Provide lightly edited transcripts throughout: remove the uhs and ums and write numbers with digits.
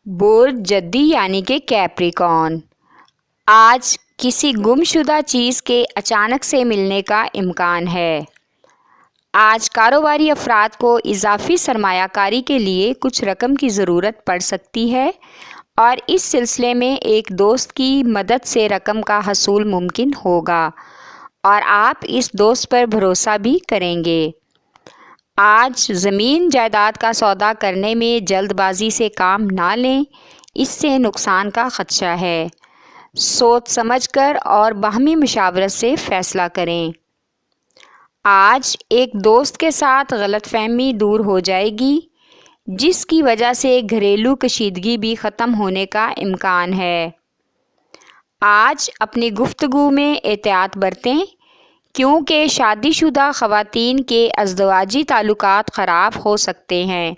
برج جدی یعنی کہ کیپریکارن، آج کسی گمشدہ چیز کے اچانک سے ملنے کا امکان ہے۔ آج کاروباری افراد کو اضافی سرمایہ کاری کے لیے کچھ رقم کی ضرورت پڑ سکتی ہے اور اس سلسلے میں ایک دوست کی مدد سے رقم کا حصول ممکن ہوگا اور آپ اس دوست پر بھروسہ بھی کریں گے۔ آج زمین جائیداد کا سودا کرنے میں جلد بازی سے کام نہ لیں، اس سے نقصان کا خدشہ ہے۔ سوچ سمجھ کر اور باہمی مشاورت سے فیصلہ کریں۔ آج ایک دوست کے ساتھ غلط فہمی دور ہو جائے گی، جس کی وجہ سے گھریلو کشیدگی بھی ختم ہونے کا امکان ہے۔ آج اپنی گفتگو میں احتیاط برتیں، کیونکہ شادی شدہ خواتین کے ازدواجی تعلقات خراب ہو سکتے ہیں۔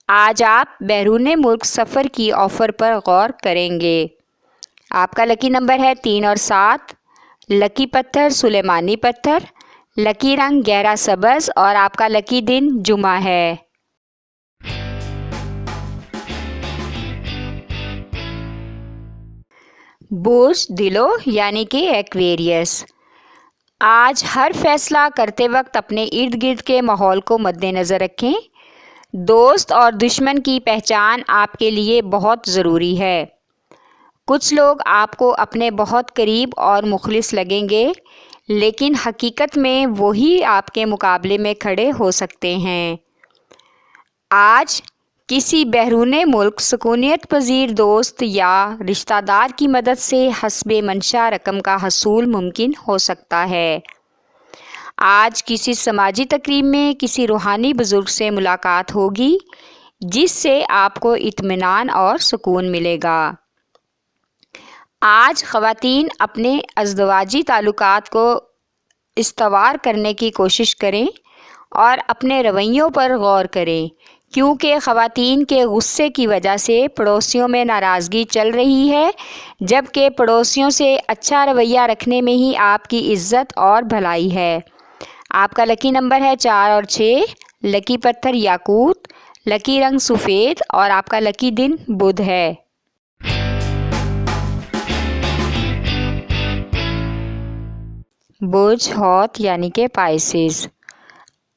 آج آپ بیرون ملک سفر کی آفر پر غور کریں گے۔ آپ کا لکی نمبر ہے 3 اور 7۔ لکی پتھر سلیمانی پتھر، لکی رنگ گہرا سبز اور آپ کا لکی دن جمعہ ہے۔ برج دلو یعنی کہ ایکویریس، آج ہر فیصلہ کرتے وقت اپنے ارد گرد کے ماحول کو مد نظر رکھیں۔ دوست اور دشمن کی پہچان آپ کے لیے بہت ضروری ہے۔ کچھ لوگ آپ کو اپنے بہت قریب اور مخلص لگیں گے، لیکن حقیقت میں وہی آپ کے مقابلے میں کھڑے ہو سکتے ہیں۔ آج کسی بیرون ملک سکونیت پذیر دوست یا رشتہ دار کی مدد سے حسب منشاء رقم کا حصول ممکن ہو سکتا ہے۔ آج کسی سماجی تقریب میں کسی روحانی بزرگ سے ملاقات ہوگی، جس سے آپ کو اطمینان اور سکون ملے گا۔ آج خواتین اپنے ازدواجی تعلقات کو استوار کرنے کی کوشش کریں اور اپنے رویوں پر غور کریں، کیونکہ خواتین کے غصے کی وجہ سے پڑوسیوں میں ناراضگی چل رہی ہے، جبکہ پڑوسیوں سے اچھا رویہ رکھنے میں ہی آپ کی عزت اور بھلائی ہے۔ آپ کا لکی نمبر ہے 4 اور 6۔ لکی پتھر یاقوت، لکی رنگ سفید اور آپ کا لکی دن بدھ ہے۔ برج حوت یعنی کہ پائسز،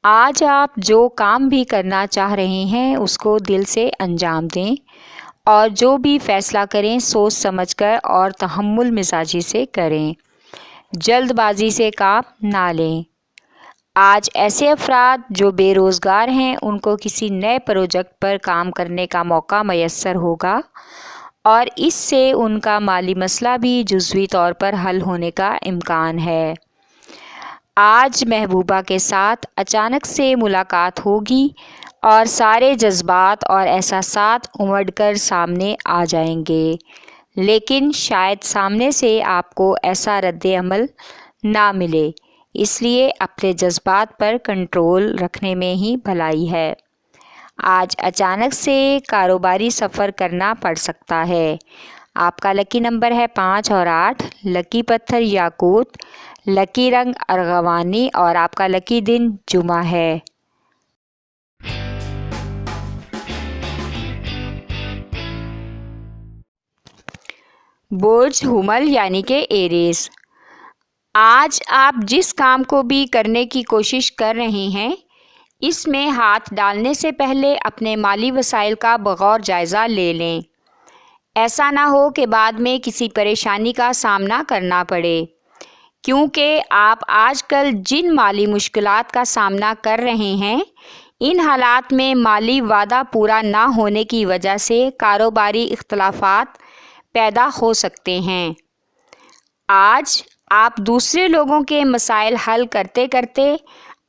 آج آپ جو کام بھی کرنا چاہ رہے ہیں اس کو دل سے انجام دیں اور جو بھی فیصلہ کریں سوچ سمجھ کر اور تحمل مزاجی سے کریں۔ جلد بازی سے کام نہ لیں۔ آج ایسے افراد جو بے روزگار ہیں ان کو کسی نئے پروجیکٹ پر کام کرنے کا موقع میسر ہوگا اور اس سے ان کا مالی مسئلہ بھی جزوی طور پر حل ہونے کا امکان ہے۔ آج محبوبہ کے ساتھ اچانک سے ملاقات ہوگی اور سارے جذبات اور احساسات امڑ کر سامنے آ جائیں گے، لیکن شاید سامنے سے آپ کو ایسا رد عمل نہ ملے، اس لیے اپنے جذبات پر کنٹرول رکھنے میں ہی بھلائی ہے۔ آج اچانک سے کاروباری سفر کرنا پڑ سکتا ہے۔ آپ کا لکی نمبر ہے 5 اور 8۔ لکی پتھر یاقوت، لکی رنگ ارغوانی اور آپ کا لکی دن جمعہ ہے۔ برج حمل یعنی کہ ایریز، آج آپ جس کام کو بھی کرنے کی کوشش کر رہے ہیں اس میں ہاتھ ڈالنے سے پہلے اپنے مالی وسائل کا بغور جائزہ لے لیں۔ ایسا نہ ہو کہ بعد میں کسی پریشانی کا سامنا کرنا پڑے، کیونکہ آپ آج کل جن مالی مشکلات کا سامنا کر رہے ہیں ان حالات میں مالی وعدہ پورا نہ ہونے کی وجہ سے کاروباری اختلافات پیدا ہو سکتے ہیں۔ آج آپ دوسرے لوگوں کے مسائل حل کرتے کرتے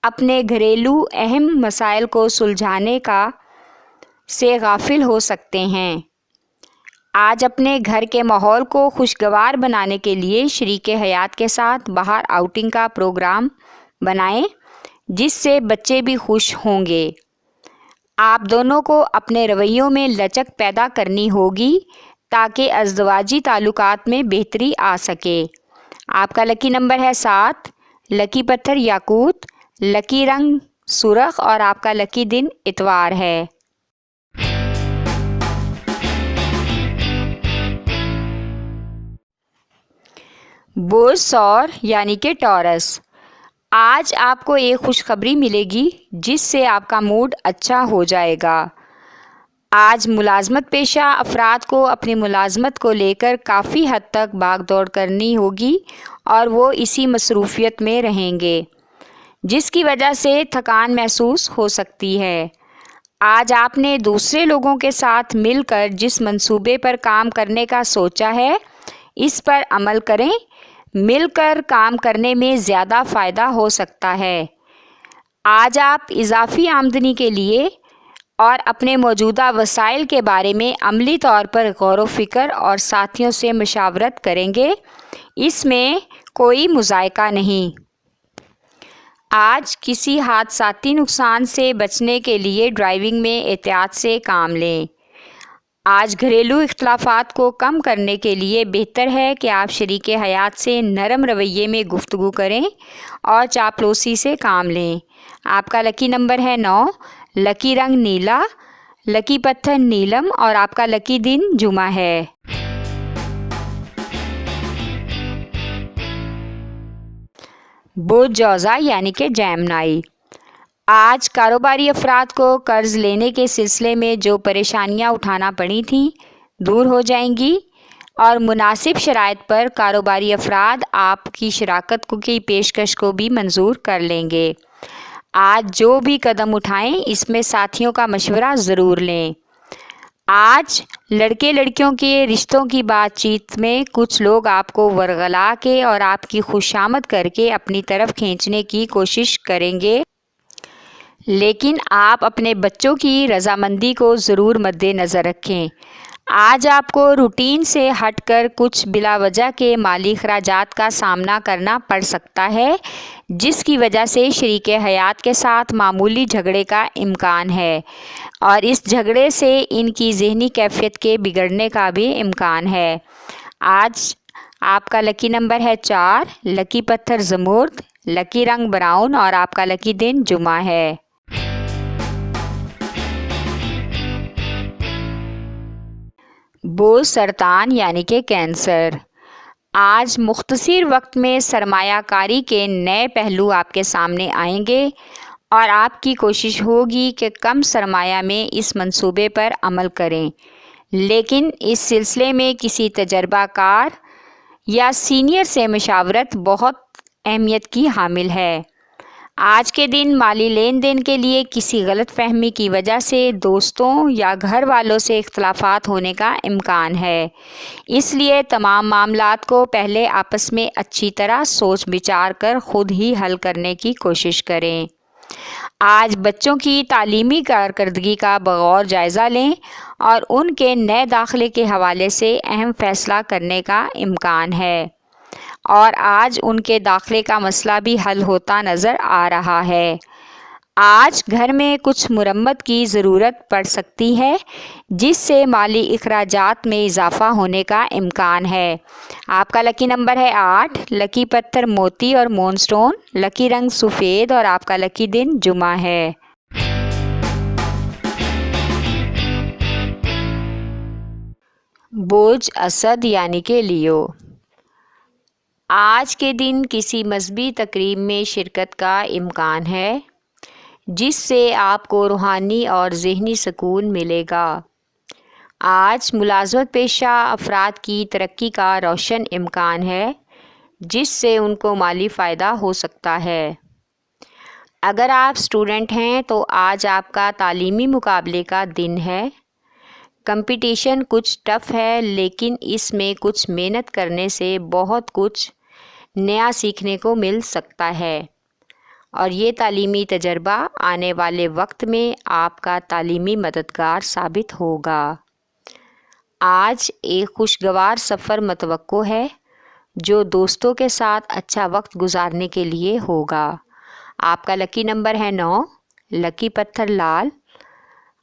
اپنے گھریلو اہم مسائل کو سلجھانے سے غافل ہو سکتے ہیں۔ آج اپنے گھر کے ماحول کو خوشگوار بنانے کے لیے شریک حیات کے ساتھ باہر آؤٹنگ کا پروگرام بنائیں، جس سے بچے بھی خوش ہوں گے۔ آپ دونوں کو اپنے رویوں میں لچک پیدا کرنی ہوگی تاکہ ازدواجی تعلقات میں بہتری آ سکے۔ آپ کا لکی نمبر ہے 7۔ لکی پتھر یاقوت، لکی رنگ سرخ اور آپ کا لکی دن اتوار ہے۔ برج ثور یعنی کہ ٹورس، آج آپ کو ایک خوشخبری ملے گی جس سے آپ کا موڈ اچھا ہو جائے گا۔ آج ملازمت پیشہ افراد کو اپنی ملازمت کو لے کر کافی حد تک بھاگ دوڑ کرنی ہوگی اور وہ اسی مصروفیت میں رہیں گے، جس کی وجہ سے تھکان محسوس ہو سکتی ہے۔ آج آپ نے دوسرے لوگوں کے ساتھ مل کر جس منصوبے پر کام کرنے کا سوچا ہے، اس پر عمل کریں۔ مل کر کام کرنے میں زیادہ فائدہ ہو سکتا ہے۔ آج آپ اضافی آمدنی کے لیے اور اپنے موجودہ وسائل کے بارے میں عملی طور پر غور و فکر اور ساتھیوں سے مشاورت کریں گے، اس میں کوئی مذائقہ نہیں۔ آج کسی حادثاتی نقصان سے بچنے کے لیے ڈرائیونگ میں احتیاط سے کام لیں۔ آج گھریلو اختلافات کو کم کرنے کے لیے بہتر ہے کہ آپ شریک حیات سے نرم رویے میں گفتگو کریں اور چاپلوسی سے کام لیں۔ آپ کا لکی نمبر ہے 9، لکی رنگ نیلا، لکی پتھر نیلم اور آپ کا لکی دن جمعہ ہے۔ برج جوزا یعنی کہ جیمنائی، آج کاروباری افراد کو قرض لینے کے سلسلے میں جو پریشانیاں اٹھانا پڑی تھیں دور ہو جائیں گی اور مناسب شرائط پر کاروباری افراد آپ کی شراکت کی پیشکش کو بھی منظور کر لیں گے۔ آج جو بھی قدم اٹھائیں اس میں ساتھیوں کا مشورہ ضرور لیں۔ آج لڑکے لڑکیوں کے رشتوں کی بات چیت میں کچھ لوگ آپ کو ورغلا کے اور آپ کی خوشامد کر کے اپنی طرف کھینچنے کی کوشش کریں گے، لیکن آپ اپنے بچوں کی رضامندی کو ضرور مد نظر رکھیں۔ آج آپ کو روٹین سے ہٹ کر کچھ بلا وجہ کے مالی اخراجات کا سامنا کرنا پڑ سکتا ہے، جس کی وجہ سے شریک حیات کے ساتھ معمولی جھگڑے کا امکان ہے اور اس جھگڑے سے ان کی ذہنی کیفیت کے بگڑنے کا بھی امکان ہے۔ آج آپ کا لکی نمبر ہے 4، لکی پتھر زمرد، لکی رنگ براؤن اور آپ کا لکی دن جمعہ ہے۔ برج سرطان یعنی کہ کینسر، آج مختصر وقت میں سرمایہ کاری کے نئے پہلو آپ کے سامنے آئیں گے اور آپ کی کوشش ہوگی کہ کم سرمایہ میں اس منصوبے پر عمل کریں، لیکن اس سلسلے میں کسی تجربہ کار یا سینئر سے مشاورت بہت اہمیت کی حامل ہے۔ آج کے دن مالی لین دین کے لیے کسی غلط فہمی کی وجہ سے دوستوں یا گھر والوں سے اختلافات ہونے کا امکان ہے، اس لیے تمام معاملات کو پہلے آپس میں اچھی طرح سوچ بچار کر خود ہی حل کرنے کی کوشش کریں۔ آج بچوں کی تعلیمی کارکردگی کا بغور جائزہ لیں اور ان کے نئے داخلے کے حوالے سے اہم فیصلہ کرنے کا امکان ہے اور آج ان کے داخلے کا مسئلہ بھی حل ہوتا نظر آ رہا ہے۔ آج گھر میں کچھ مرمت کی ضرورت پڑ سکتی ہے، جس سے مالی اخراجات میں اضافہ ہونے کا امکان ہے۔ آپ کا لکی نمبر ہے 8، لکی پتھر موتی اور مون سٹون، لکی رنگ سفید اور آپ کا لکی دن جمعہ ہے۔ برج اسد یعنی کہ لیو، آج کے دن کسی مذہبی تقریب میں شرکت کا امکان ہے، جس سے آپ کو روحانی اور ذہنی سکون ملے گا۔ آج ملازمت پیشہ افراد کی ترقی کا روشن امکان ہے، جس سے ان کو مالی فائدہ ہو سکتا ہے۔ اگر آپ اسٹوڈنٹ ہیں تو آج آپ کا تعلیمی مقابلے کا دن ہے۔ کمپٹیشن کچھ ٹف ہے، لیکن اس میں کچھ محنت کرنے سے بہت کچھ نیا سیکھنے کو مل سکتا ہے اور یہ تعلیمی تجربہ آنے والے وقت میں آپ کا تعلیمی مددگار ثابت ہوگا۔ آج ایک خوشگوار سفر متوقع ہے، جو دوستوں کے ساتھ اچھا وقت گزارنے کے لیے ہوگا۔ آپ کا لکی نمبر ہے 9، لکی پتھر لال،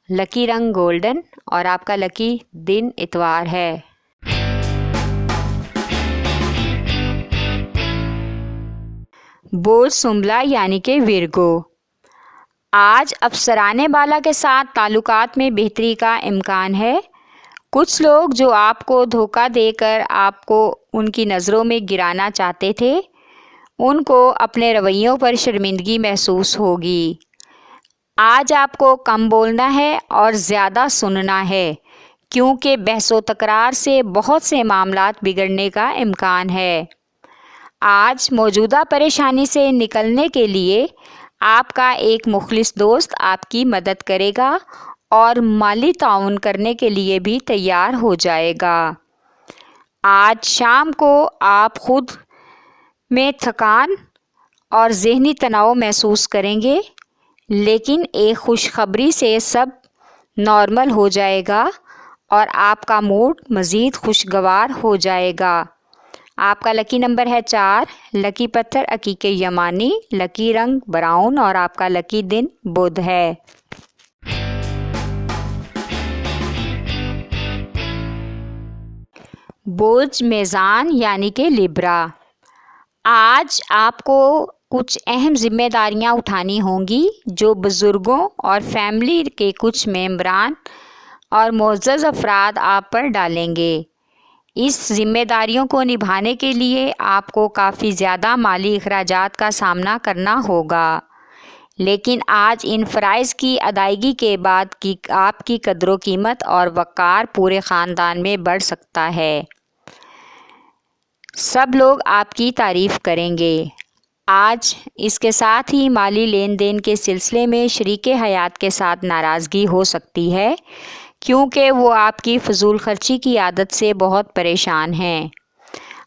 لکی رنگ گولڈن اور آپ کا لکی دن اتوار ہے۔ برج سنبلہ یعنی کہ ورگو، آج افسران بالا کے ساتھ تعلقات میں بہتری کا امکان ہے۔ کچھ لوگ جو آپ کو دھوکہ دے کر آپ کو ان کی نظروں میں گرانا چاہتے تھے، ان کو اپنے رویوں پر شرمندگی محسوس ہوگی۔ آج آپ کو کم بولنا ہے اور زیادہ سننا ہے، کیونکہ بحث و تکرار سے بہت سے معاملات بگڑنے کا امکان ہے۔ آج موجودہ پریشانی سے نکلنے کے لیے آپ کا ایک مخلص دوست آپ کی مدد کرے گا اور مالی تعاون کرنے کے لیے بھی تیار ہو جائے گا۔ آج شام کو آپ خود میں تھکان اور ذہنی تناؤ محسوس کریں گے، لیکن ایک خوشخبری سے سب نارمل ہو جائے گا اور آپ کا موڈ مزید خوشگوار ہو جائے گا۔ آپ کا لکی نمبر ہے 4، لکی پتھر عقیق یمانی، لکی رنگ براؤن اور آپ کا لکی دن بدھ ہے۔ برج میزان یعنی کہ لیبرا، آج آپ کو کچھ اہم ذمہ داریاں اٹھانی ہوں گی جو بزرگوں اور فیملی کے کچھ ممبران اور معزز افراد آپ پر ڈالیں گے۔ اس ذمہ داریوں کو نبھانے کے لیے آپ کو کافی زیادہ مالی اخراجات کا سامنا کرنا ہوگا، لیکن آج ان فرائض کی ادائیگی کے بعد آپ کی قدر و قیمت اور وقار پورے خاندان میں بڑھ سکتا ہے۔ سب لوگ آپ کی تعریف کریں گے۔ آج اس کے ساتھ ہی مالی لین دین کے سلسلے میں شریک حیات کے ساتھ ناراضگی ہو سکتی ہے، کیونکہ وہ آپ کی فضول خرچی کی عادت سے بہت پریشان ہیں۔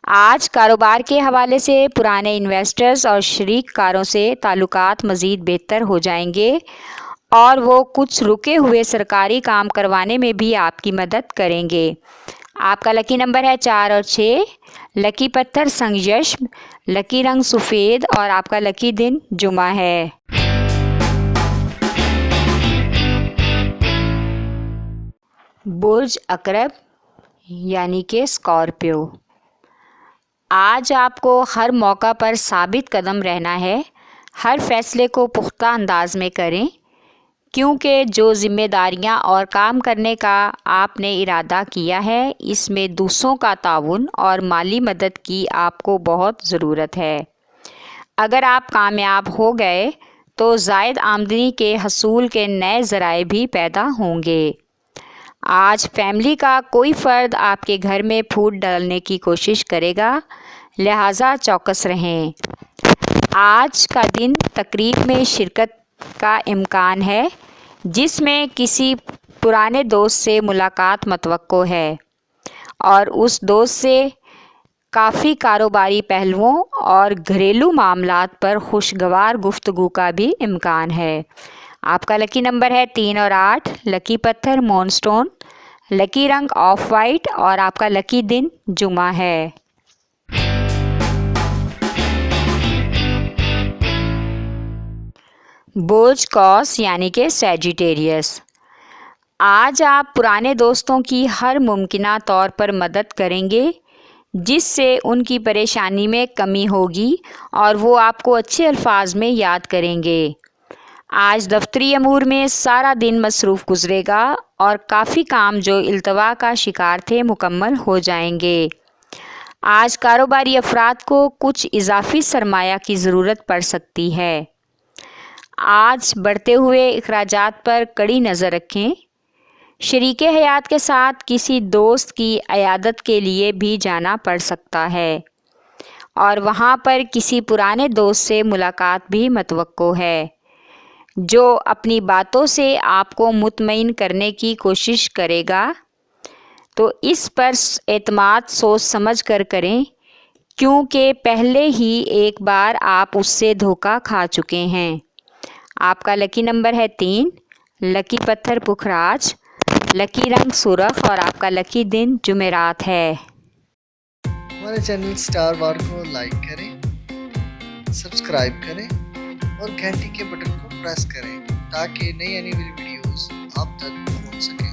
آج کاروبار کے حوالے سے پرانے انویسٹرز اور شریک کاروں سے تعلقات مزید بہتر ہو جائیں گے اور وہ کچھ رکے ہوئے سرکاری کام کروانے میں بھی آپ کی مدد کریں گے۔ آپ کا لکی نمبر ہے 4 اور 6، لکی پتھر سنگ یشم، لکی رنگ سفید اور آپ کا لکی دن جمعہ ہے۔ برج عقرب یعنی کہ اسکارپیو، آج آپ کو ہر موقع پر ثابت قدم رہنا ہے۔ ہر فیصلے کو پختہ انداز میں کریں، کیونکہ جو ذمہ داریاں اور کام کرنے کا آپ نے ارادہ کیا ہے، اس میں دوسروں کا تعاون اور مالی مدد کی آپ کو بہت ضرورت ہے۔ اگر آپ کامیاب ہو گئے تو زائد آمدنی کے حصول کے نئے ذرائع بھی پیدا ہوں گے۔ آج فیملی کا کوئی فرد آپ کے گھر میں پھوٹ ڈالنے کی کوشش کرے گا، لہٰذا چوکس رہیں۔ آج کا دن تقریب میں شرکت کا امکان ہے جس میں کسی پرانے دوست سے ملاقات متوقع ہے اور اس دوست سے کافی کاروباری پہلوؤں اور گھریلو معاملات پر خوشگوار گفتگو کا بھی امکان ہے۔ آپ کا لکی نمبر ہے 3 اور 8، لکی پتھر مون سٹون، لکی رنگ آف وائٹ اور آپ کا لکی دن جمعہ ہے۔ برج قوس یعنی کہ سیجیٹیریس، آج آپ پرانے دوستوں کی ہر ممکنہ طور پر مدد کریں گے جس سے ان کی پریشانی میں کمی ہوگی اور وہ آپ کو اچھے الفاظ میں یاد کریں گے۔ آج دفتری امور میں سارا دن مصروف گزرے گا اور کافی کام جو التوا کا شکار تھے مکمل ہو جائیں گے۔ آج کاروباری افراد کو کچھ اضافی سرمایہ کی ضرورت پڑ سکتی ہے۔ آج بڑھتے ہوئے اخراجات پر کڑی نظر رکھیں۔ شریک حیات کے ساتھ کسی دوست کی عیادت کے لیے بھی جانا پڑ سکتا ہے اور وہاں پر کسی پرانے دوست سے ملاقات بھی متوقع ہے جو اپنی باتوں سے آپ کو مطمئن کرنے کی کوشش کرے گا، تو اس پر اعتماد سوچ سمجھ کر کریں، کیونکہ پہلے ہی ایک بار آپ اس سے دھوکہ کھا چکے ہیں۔ آپ کا لکی نمبر ہے 3، لکی پتھر پکھراج، لکی رنگ سرخ اور آپ کا لکی دن جمعرات ہے۔ ہمارے چینل سٹار وار کو لائک کریں، سبسکرائب کریں اور گھنٹی کے بٹن کو پریس کریں تاکہ نئی آنے والی ویڈیوز آپ تک پہنچ سکیں۔